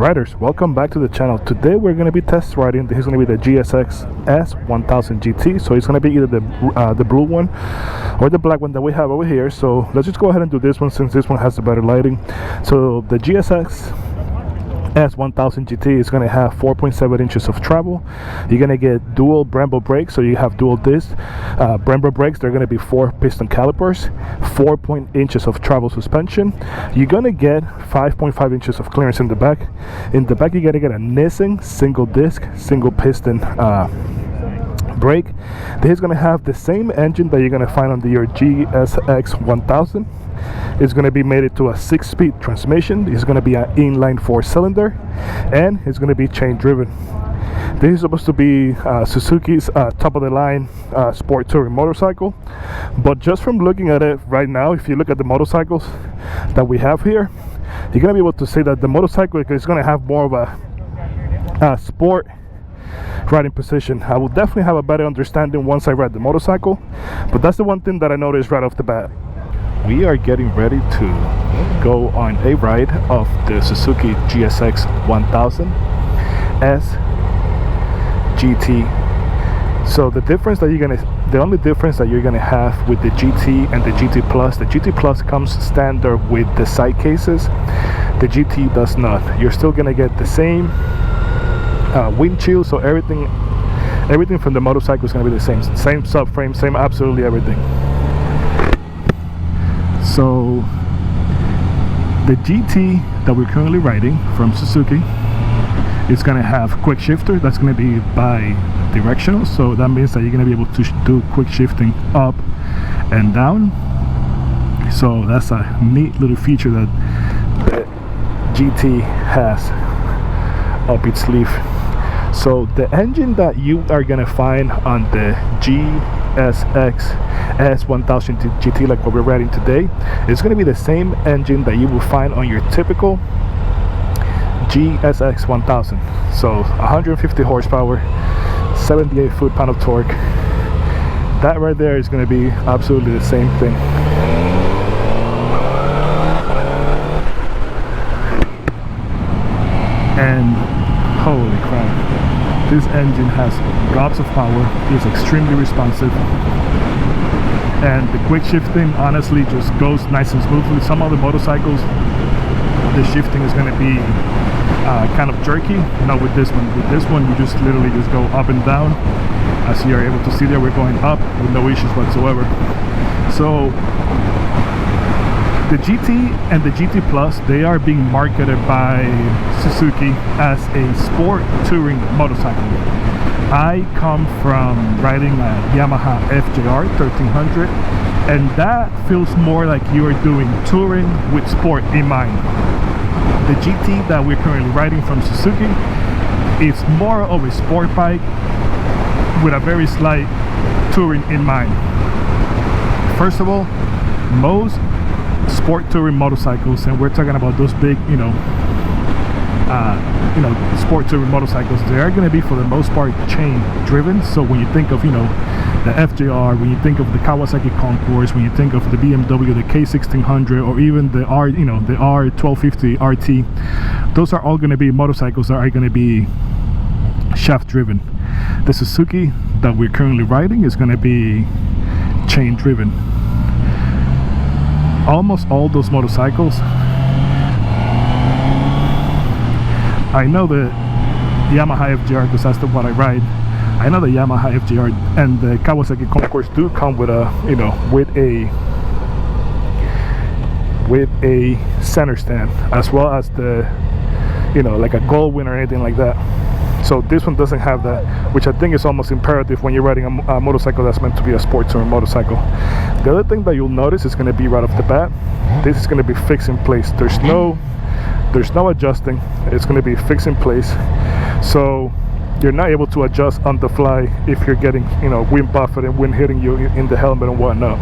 Riders, welcome back to the channel. Today we're going to be test riding. This is going to be the GSX-S1000GT. So it's going to be either the blue one or the black one that we have over here. So let's just go ahead and do this one since this one has the better lighting. So the GSX-S1000GT is going to have 4.7 inches of travel. You're going to get dual Brembo brakes, so you have dual disc Brembo brakes. They're going to be 4 piston calipers, 4 inches of travel suspension. You're going to get 5.5 inches of clearance in the back. In the back, you're going to get a Nissan single disc, single piston brake. This is going to have the same engine that you're going to find on your GSX-1000. It's going to be made into a 6-speed transmission. It's going to be an inline 4-cylinder, and it's going to be chain driven. This is supposed to be Suzuki's top of the line sport touring motorcycle, but just from looking at it right now, if you look at the motorcycles that we have here, you're going to be able to say that the motorcycle is going to have more of a sport riding position. I will definitely have a better understanding once I ride the motorcycle, but that's the one thing that I noticed right off the bat. We are getting ready to go on a ride of the Suzuki GSX-S1000GT. So the only difference that you're gonna have with the GT and the GT Plus, the GT Plus comes standard with the side cases. The GT does not. You're still gonna get the same windshield, so everything from the motorcycle is gonna be the same subframe, same absolutely everything. So the GT that we're currently riding from Suzuki is going to have quick shifter. That's going to be bi-directional, so that means that you're going to be able to do quick shifting up and down. So that's a neat little feature that the GT has up its sleeve. So the engine that you are going to find on the GSX-S1000GT, like what we're riding today, is going to be the same engine that you will find on your typical GSX-1000. So 150 horsepower, 78 foot-pound of torque. That right there is going to be absolutely the same thing. And holy crap, this engine has gobs of power. It's extremely responsive, and the quick shifting honestly just goes nice and smoothly. Some other motorcycles, the shifting is going to be kind of jerky. Not with this one. With this one, you just literally just go up and down. As you are able to see there, we're going up with no issues whatsoever. So the GT and the GT Plus, they are being marketed by Suzuki as a sport touring motorcycle. I come from riding a Yamaha FJR 1300, and that feels more like you are doing touring with sport in mind. The GT that we're currently riding from Suzuki is more of a sport bike with a very slight touring in mind. First of all, most sport touring motorcycles, and we're talking about those big, sport touring motorcycles, they are going to be for the most part chain driven. So when you think of, the FJR, when you think of the Kawasaki Concourse, when you think of the BMW, the K1600, or even the the R1250 RT, those are all going to be motorcycles that are going to be shaft driven. The Suzuki that we're currently riding is going to be chain driven. Almost all those motorcycles, I know the Yamaha FJR because that's what I ride. I know the Yamaha FJR and the Kawasaki Concourse do come with a with a center stand, as well as the like a Goldwing or anything like that. So this one doesn't have that, which I think is almost imperative when you're riding a motorcycle that's meant to be a sport touring motorcycle. The other thing that you'll notice is going to be right off the bat, this is going to be fixed in place. There's no adjusting. It's going to be fixed in place, so you're not able to adjust on the fly if you're getting wind buffet and wind hitting you in the helmet and whatnot.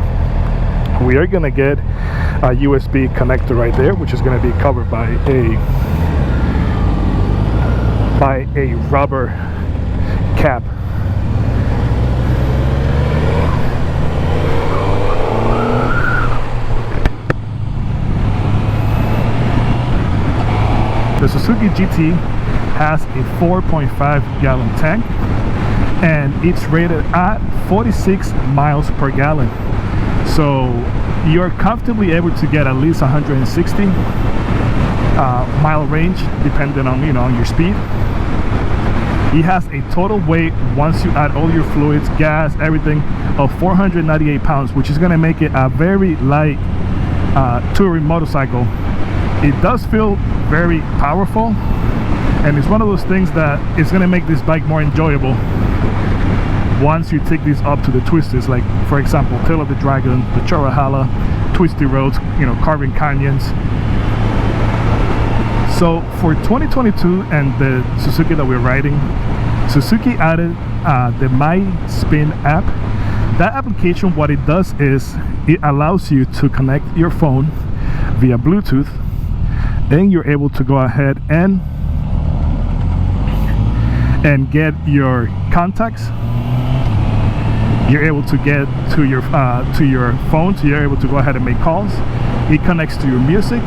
We are going to get a USB connector right there, which is going to be covered by a rubber cap. The The Suzuki GT has a 4.5 gallon tank, and it's rated at 46 miles per gallon. So you're comfortably able to get at least 160 mile range, depending on on your speed. He has a total weight, once you add all your fluids, gas, everything, of 498 pounds, which is going to make it a very light touring motorcycle. It does feel very powerful, and it's one of those things that is going to make this bike more enjoyable once you take these up to the twisters, like for example Tail of the Dragon, the Chorrahalla, twisty roads, carving canyons. So for 2022 and the Suzuki that we're riding, Suzuki added the My Spin app. That application, what it does is it allows you to connect your phone via Bluetooth, and you're able to go ahead and get your contacts. You're able to get to your phone, so you're able to go ahead and make calls. It connects to your music,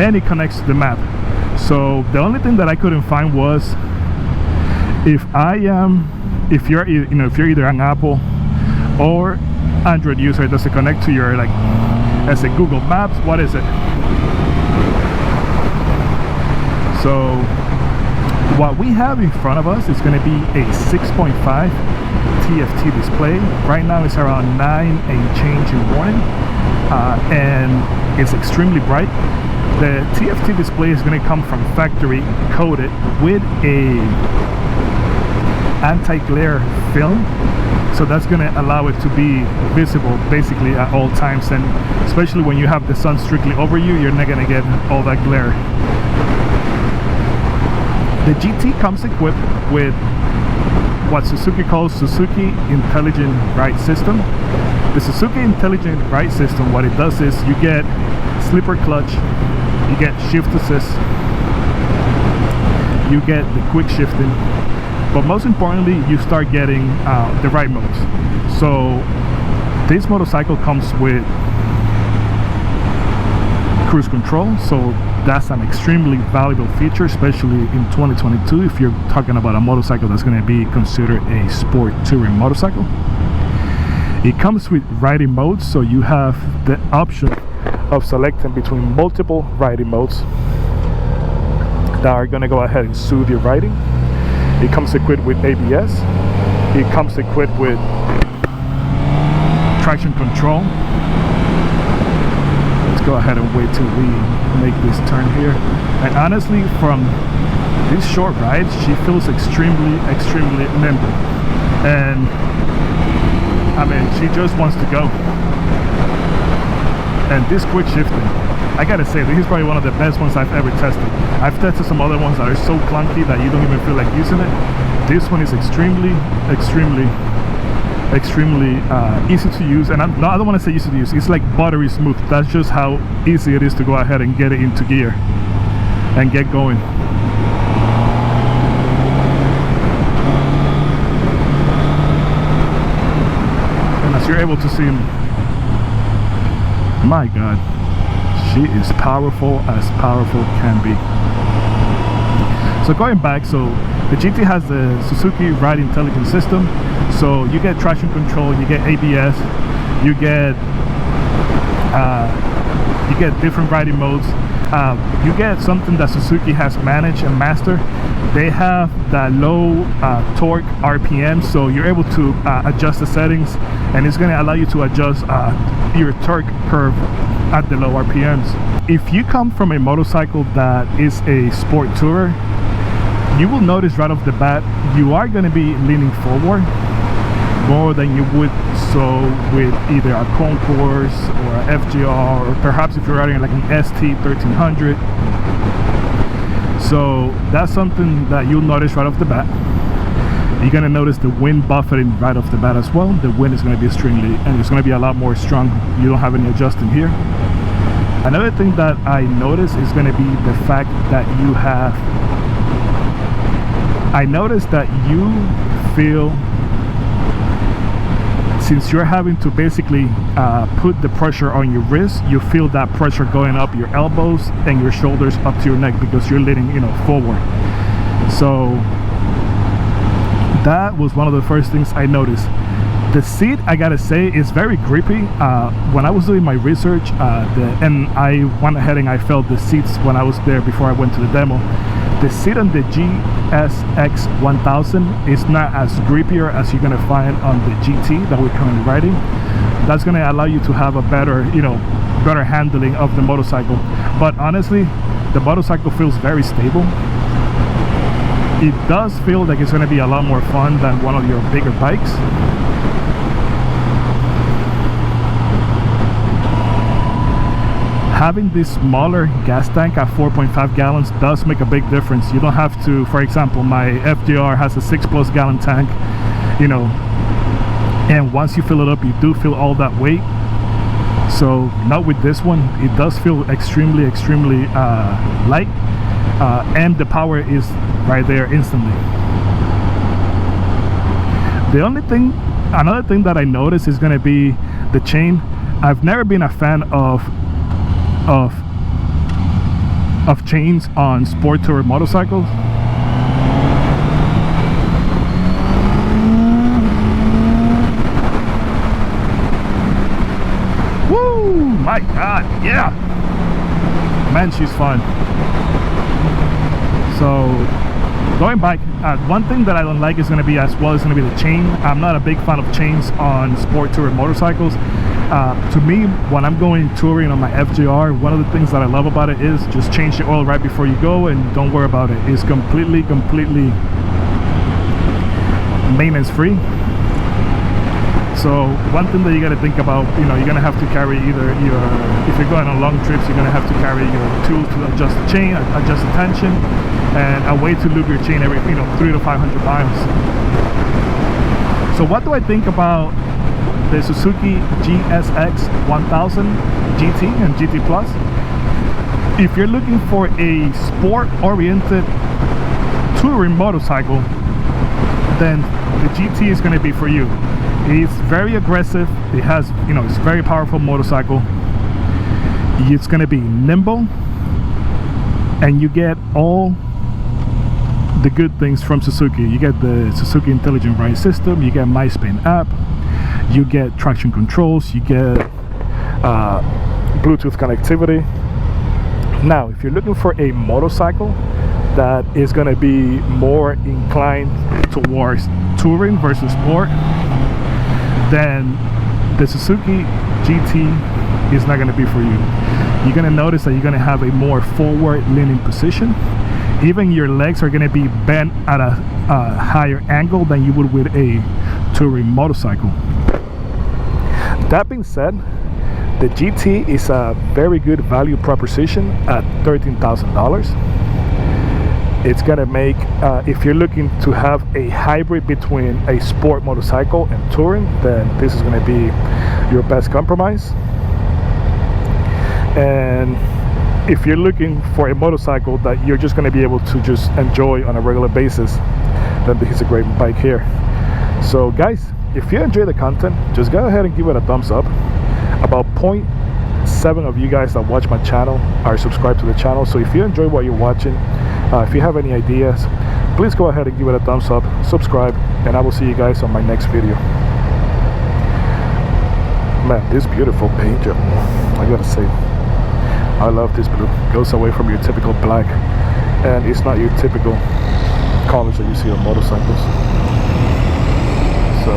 and it connects to the map. So the only thing that I couldn't find was if you're either an Apple or Android user, does it connect to your, like, let's say Google Maps? What is it? So what we have in front of us is going to be a 6.5 TFT display. Right now it's around 9 and change in the morning, and it's extremely bright. The TFT display is going to come from factory coated with a anti-glare film, so that's going to allow it to be visible basically at all times, and especially when you have the sun strictly over you, you're not going to get all that glare. The GT comes equipped with what Suzuki calls Suzuki Intelligent Ride System. The Suzuki Intelligent Ride System, what it does is you get slipper clutch, you get shift assist, you get the quick shifting, but most importantly you start getting the ride modes. So this motorcycle comes with cruise control, so that's an extremely valuable feature, especially in 2022 if you're talking about a motorcycle that's going to be considered a sport touring motorcycle. It comes with riding modes, so you have the option of selecting between multiple riding modes that are going to go ahead and soothe your riding. It comes equipped with ABS. It comes equipped with traction control. Let's go ahead and wait till we make this turn here. And honestly, from these short rides, she feels extremely nimble, and I mean, she just wants to go. And this quick shifting, I gotta say, this is probably one of the best ones I've ever tested. I've tested some other ones that are so clunky that you don't even feel like using it. This one is extremely easy to use, and I don't want to say easy to use, it's like buttery smooth. That's just how easy it is to go ahead and get it into gear and get going. And as you're able to see, my god, she is powerful as powerful can be. So going back, so the GT has the Suzuki Ride Intelligence System, so you get traction control, you get ABS, you get different riding modes. You get something that Suzuki has managed and mastered. They have that low torque RPM, so you're able to adjust the settings, and it's going to allow you to adjust your torque curve at the low RPMs. If you come from a motorcycle that is a sport tourer, you will notice right off the bat you are going to be leaning forward more than you would so with either a Concourse or a FGR, or perhaps if you're riding like an ST1300. So that's something that you'll notice right off the bat. You're going to notice the wind buffeting right off the bat as well. The wind is going to be extremely, and it's going to be a lot more strong. You don't have any adjusting here. Another thing that I noticed is going to be the fact that you have, I noticed that you feel since you're having to basically put the pressure on your wrist, you feel that pressure going up your elbows and your shoulders up to your neck because you're leaning, you know, forward. So that was one of the first things I noticed. The seat, I gotta say, is very grippy. When I was doing my research, and I went ahead and I felt the seats when I was there before I went to the demo. The seat on the GSX-1000 is not as grippier as you're gonna find on the GT that we're currently riding. That's gonna allow you to have a better, you know, better handling of the motorcycle. But honestly, the motorcycle feels very stable. It does feel like it's gonna be a lot more fun than one of your bigger bikes. Having this smaller gas tank at 4.5 gallons does make a big difference. You don't have to, for example, my FGR has a 6+ gallon tank, you know, and once you fill it up, you do feel all that weight. So not with this one. It does feel extremely light, and the power is right there instantly. The only thing, another thing that I noticed is going to be the chain. I've never been a fan of chains on sport tourer motorcycles. Woo! My God, yeah! Man, she's fun. So going back, one thing that I don't like is going to be the chain. I'm not a big fan of chains on sport tourer motorcycles. To me, when I'm going touring on my FGR, one of the things that I love about it is just change the oil right before you go and don't worry about it. It's completely maintenance free. So one thing that you got to think about, you know, you're gonna have to carry either if you're going on long trips, you're gonna have to carry your tool to adjust the chain, adjust the tension, and a way to lube your chain every 300 to 500 miles. So what do I think about the Suzuki GSX-1000GT and GT Plus? If you're looking for a sport-oriented touring motorcycle, then the GT is going to be for you. It's very aggressive. It has, you know, it's a very powerful motorcycle. It's going to be nimble, and you get all the good things from Suzuki. You get the Suzuki Intelligent Ride System, you get MySpin app, you get traction controls, you get Bluetooth connectivity. Now, if you're looking for a motorcycle that is going to be more inclined towards touring versus sport, then the Suzuki GT is not going to be for you. You're going to notice that you're going to have a more forward leaning position. Even your legs are going to be bent at a higher angle than you would with a touring motorcycle. That being said, the GT is a very good value proposition at $13,000. It's going to make, if you're looking to have a hybrid between a sport motorcycle and touring, then this is going to be your best compromise. And if you're looking for a motorcycle that you're just going to be able to just enjoy on a regular basis, then this is a great bike here. So guys, if you enjoy the content, just go ahead and give it a thumbs up. About 0.7 of you guys that watch my channel are subscribed to the channel. So if you enjoy what you're watching, if you have any ideas, please go ahead and give it a thumbs up, subscribe, and I will see you guys on my next video. Man, this beautiful paint job, I gotta say, I love this blue. It goes away from your typical black, and it's not your typical colors that you see on motorcycles. So